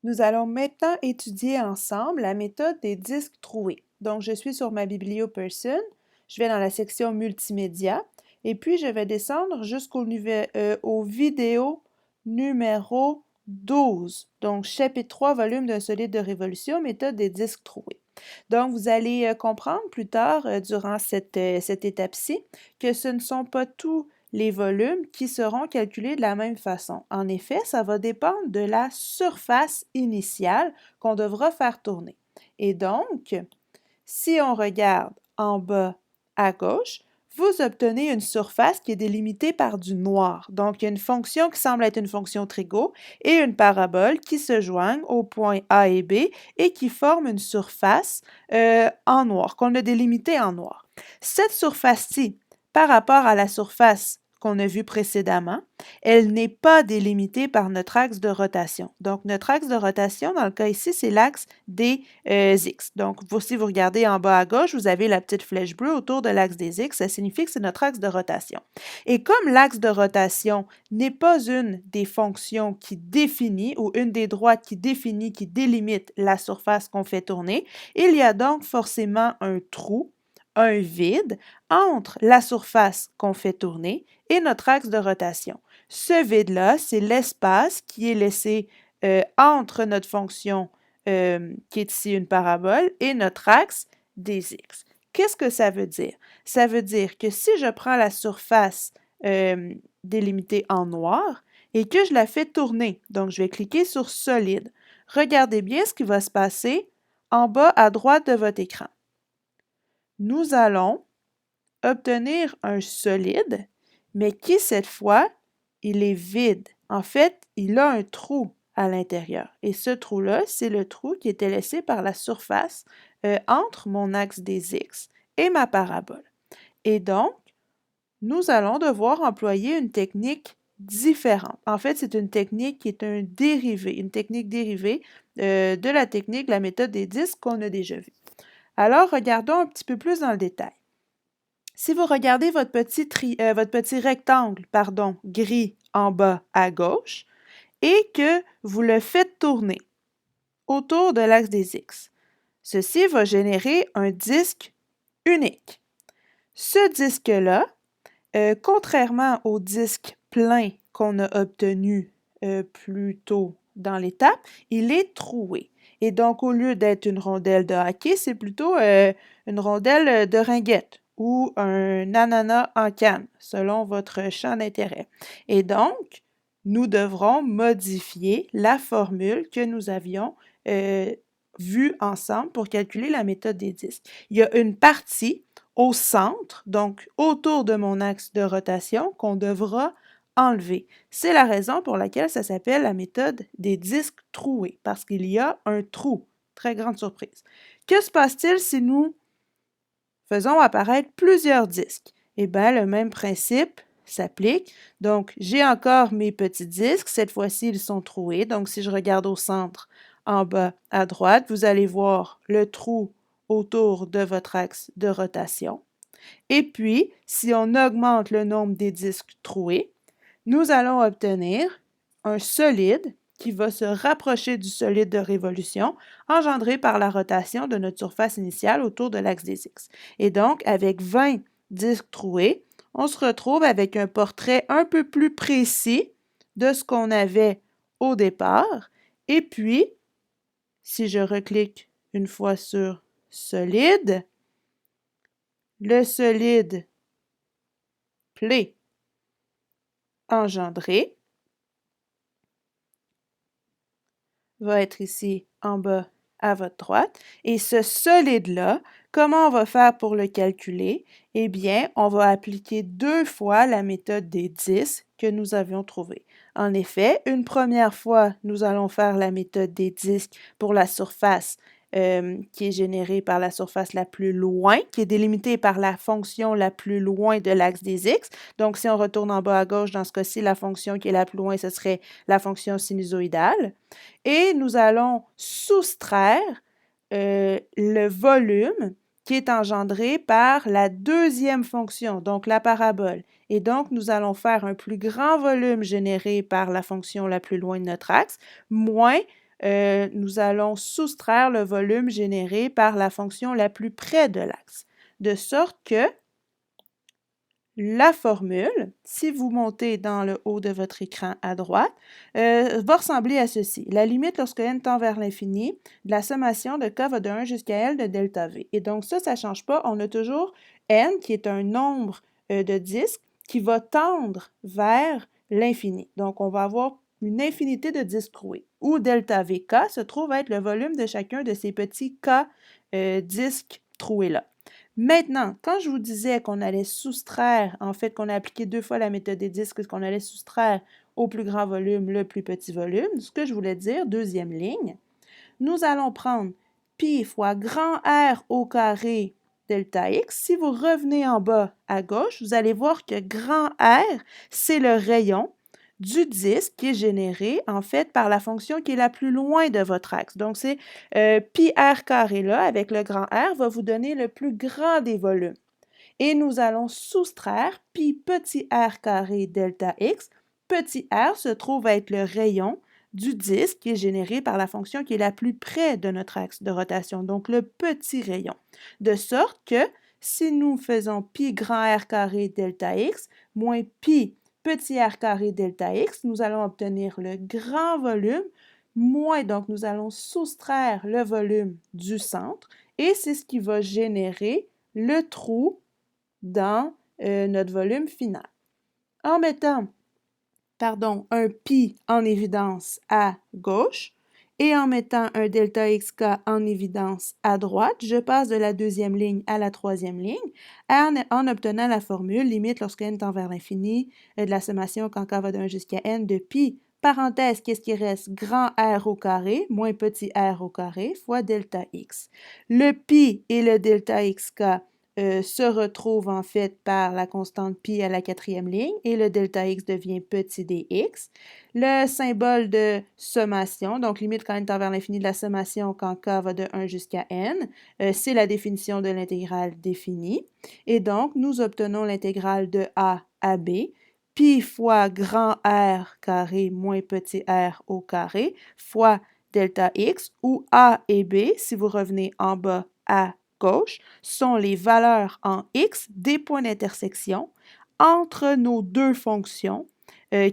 Nous allons maintenant étudier ensemble la méthode des disques troués. Donc, je suis sur ma BiblioPerson, je vais dans la section Multimédia, et puis je vais descendre au vidéo numéro 12. Donc, chapitre 3, volume d'un solide de révolution, méthode des disques troués. Donc, vous allez comprendre plus tard, durant cette étape-ci, que ce ne sont pas tous les volumes qui seront calculés de la même façon. En effet, ça va dépendre de la surface initiale qu'on devra faire tourner. Et donc, si on regarde en bas à gauche, vous obtenez une surface qui est délimitée par du noir. Donc, il y a une fonction qui semble être une fonction trigo et une parabole qui se joignent aux points A et B et qui forment une surface en noir, qu'on a délimitée en noir. Cette surface-ci, par rapport à la surface qu'on a vue précédemment, elle n'est pas délimitée par notre axe de rotation. Donc, notre axe de rotation, dans le cas ici, c'est l'axe des X. Donc, si vous regardez en bas à gauche, vous avez la petite flèche bleue autour de l'axe des X. Ça signifie que c'est notre axe de rotation. Et comme l'axe de rotation n'est pas une des fonctions qui définit ou une des droites qui définit, qui délimite la surface qu'on fait tourner, il y a donc forcément un trou, un vide, entre la surface qu'on fait tourner et notre axe de rotation. Ce vide-là, c'est l'espace qui est laissé entre notre fonction qui est ici une parabole, et notre axe des X. Qu'est-ce que ça veut dire? Ça veut dire que si je prends la surface délimitée en noir et que je la fais tourner, donc je vais cliquer sur solide, regardez bien ce qui va se passer en bas à droite de votre écran. Nous allons obtenir un solide, mais qui cette fois, il est vide. En fait, il a un trou à l'intérieur. Et ce trou-là, c'est le trou qui était laissé par la surface entre mon axe des X et ma parabole. Et donc, nous allons devoir employer une technique différente. En fait, c'est une technique qui est une technique dérivée de la technique, la méthode des disques qu'on a déjà vue. Alors, regardons un petit peu plus dans le détail. Si vous regardez votre petit rectangle, gris en bas à gauche, et que vous le faites tourner autour de l'axe des X, ceci va générer un disque unique. Ce disque-là, contrairement au disque plein qu'on a obtenu plus tôt dans l'étape, il est troué. Et donc, au lieu d'être une rondelle de hockey, c'est plutôt une rondelle de ringuette ou un ananas en canne, selon votre champ d'intérêt. Et donc, nous devrons modifier la formule que nous avions vue ensemble pour calculer la méthode des disques. Il y a une partie au centre, donc autour de mon axe de rotation, qu'on devra enlever. C'est la raison pour laquelle ça s'appelle la méthode des disques troués, parce qu'il y a un trou. Très grande surprise. Que se passe-t-il si nous faisons apparaître plusieurs disques? Eh bien, le même principe s'applique. Donc, j'ai encore mes petits disques. Cette fois-ci, ils sont troués. Donc, si je regarde au centre, en bas à droite, vous allez voir le trou autour de votre axe de rotation. Et puis, si on augmente le nombre des disques troués, nous allons obtenir un solide qui va se rapprocher du solide de révolution engendré par la rotation de notre surface initiale autour de l'axe des X. Et donc, avec 20 disques troués, on se retrouve avec un portrait un peu plus précis de ce qu'on avait au départ. Et puis, si je reclique une fois sur solide, le solide play engendré va être ici en bas à votre droite. Et ce solide-là, comment on va faire pour le calculer? Eh bien, on va appliquer 2 fois la méthode des 10 que nous avions trouvée. En effet, une première fois, nous allons faire la méthode des disques pour la surface qui est générée par la surface la plus loin, qui est délimitée par la fonction la plus loin de l'axe des X. Donc, si on retourne en bas à gauche, dans ce cas-ci, la fonction qui est la plus loin, ce serait la fonction sinusoïdale. Et nous allons soustraire le volume qui est engendré par la deuxième fonction, donc la parabole. Et donc, nous allons faire un plus grand volume généré par la fonction la plus loin de notre axe, moins nous allons soustraire le volume généré par la fonction la plus près de l'axe, de sorte que la formule, si vous montez dans le haut de votre écran à droite, va ressembler à ceci. La limite lorsque n tend vers l'infini de la sommation de k va de 1 jusqu'à L de delta V. Et donc ça ne change pas. On a toujours n qui est un nombre de disques qui va tendre vers l'infini. Donc on va avoir une infinité de disques troués, où delta VK se trouve être le volume de chacun de ces petits K disques troués-là. Maintenant, quand je vous disais qu'on allait soustraire, en fait, qu'on a appliqué 2 fois la méthode des disques, qu'on allait soustraire au plus grand volume le plus petit volume, ce que je voulais dire, deuxième ligne, nous allons prendre pi fois grand R au carré delta x. Si vous revenez en bas à gauche, vous allez voir que grand R, c'est le rayon du disque qui est généré, en fait, par la fonction qui est la plus loin de votre axe. Donc, c'est pi r carré là, avec le grand R, va vous donner le plus grand des volumes. Et nous allons soustraire pi petit r carré delta x. Petit r se trouve être le rayon du disque qui est généré par la fonction qui est la plus près de notre axe de rotation, donc le petit rayon. De sorte que si nous faisons pi grand R carré delta x moins pi petit r carré delta x, nous allons obtenir le grand volume moins, donc nous allons soustraire le volume du centre et c'est ce qui va générer le trou dans notre volume final. En mettant un pi en évidence à gauche et en mettant un delta xk en évidence à droite, je passe de la deuxième ligne à la troisième ligne en obtenant la formule limite lorsque n tend vers l'infini de la sommation quand k va de 1 jusqu'à n de pi, parenthèse, qu'est-ce qui reste? Grand R au carré moins petit r au carré fois delta x. Le pi et le delta xk se retrouve en fait par la constante pi à la quatrième ligne et le delta x devient petit dx. Le symbole de sommation, donc limite quand n tend vers l'infini de la sommation quand k va de 1 jusqu'à n, c'est la définition de l'intégrale définie. Et donc, nous obtenons l'intégrale de a à b, pi fois grand R carré moins petit r au carré fois delta x, où a et b, si vous revenez en bas à gauche, sont les valeurs en x des points d'intersection entre nos deux fonctions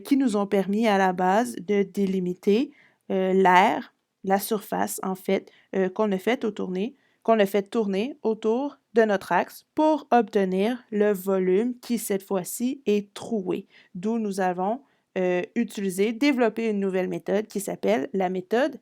qui nous ont permis à la base de délimiter l'aire, la surface en fait, qu'on a fait tourner autour de notre axe pour obtenir le volume qui cette fois-ci est troué, d'où nous avons développé une nouvelle méthode qui s'appelle la méthode